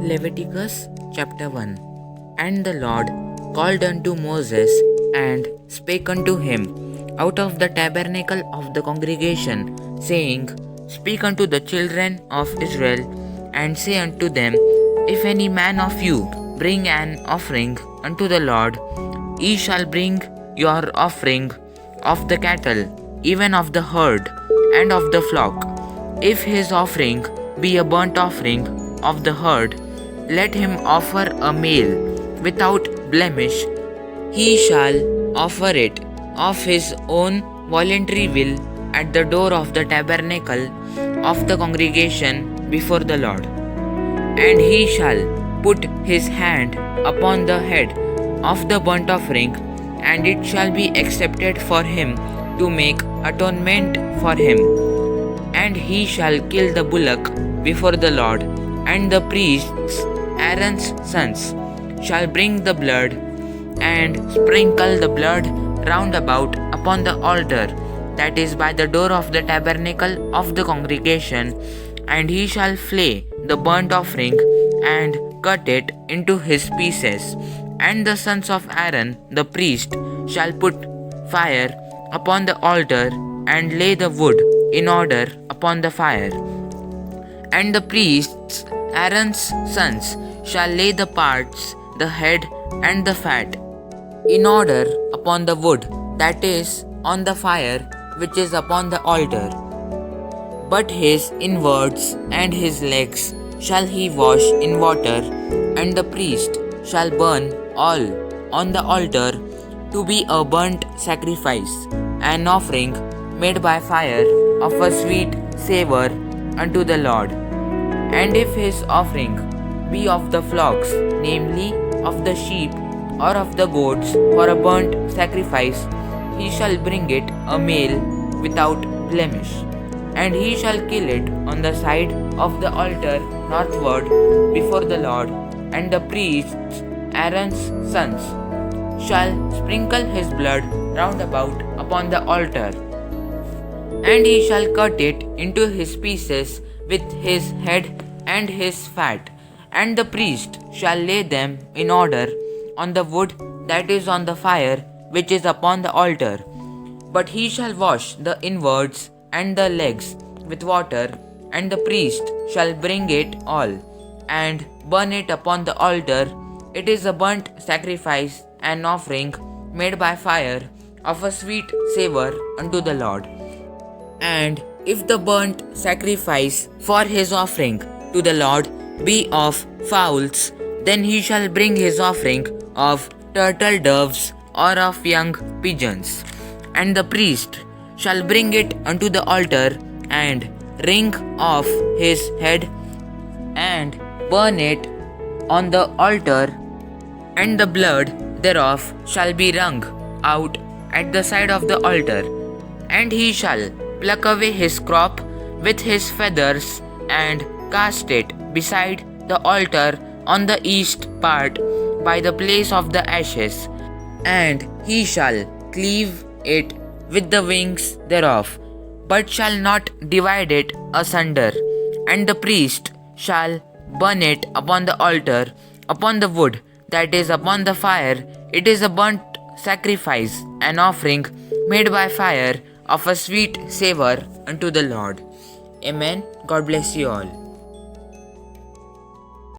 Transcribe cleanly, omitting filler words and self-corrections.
Leviticus chapter 1. And the Lord called unto Moses, and spake unto him out of the tabernacle of the congregation, saying, Speak unto the children of Israel, and say unto them, If any man of you bring an offering unto the Lord, ye shall bring your offering of the cattle, even of the herd, and of the flock. If his offering be a burnt offering of the herd, let him offer a male without blemish. He shall offer it of his own voluntary will at the door of the tabernacle of the congregation before the Lord. And he shall put his hand upon the head of the burnt offering, and it shall be accepted for him to make atonement for him. And he shall kill the bullock before the Lord, and the priests, Aaron's sons, shall bring the blood, and sprinkle the blood round about upon the altar that is by the door of the tabernacle of the congregation. And he shall flay the burnt offering, and cut it into his pieces. And the sons of Aaron the priest shall put fire upon the altar, and lay the wood in order upon the fire. And the priests, Aaron's sons, shall lay the parts, the head, and the fat, in order upon the wood that is on the fire which is upon the altar. But his inwards and his legs shall he wash in water, and the priest shall burn all on the altar to be a burnt sacrifice, an offering made by fire of a sweet savour unto the Lord. And if his offering be of the flocks, namely of the sheep or of the goats for a burnt sacrifice, he shall bring it a male without blemish. And he shall kill it on the side of the altar northward before the Lord. And the priests, Aaron's sons, shall sprinkle his blood round about upon the altar. And he shall cut it into his pieces with his head and his fat. And the priest shall lay them in order on the wood that is on the fire which is upon the altar. But he shall wash the inwards and the legs with water, and the priest shall bring it all, and burn it upon the altar. It is a burnt sacrifice, an offering made by fire of a sweet savour unto the Lord. And if the burnt sacrifice for his offering to the Lord be of fowls, then he shall bring his offering of turtle doves or of young pigeons. And the priest shall bring it unto the altar, and wring off his head, and burn it on the altar, and the blood thereof shall be wrung out at the side of the altar. And he shall pluck away his crop with his feathers, and cast it beside the altar on the east part by the place of the ashes. And he shall cleave it with the wings thereof, but shall not divide it asunder. And the priest shall burn it upon the altar, upon the wood that is upon the fire. It is a burnt sacrifice, an offering made by fire of a sweet savour unto the Lord. Amen. God bless you all.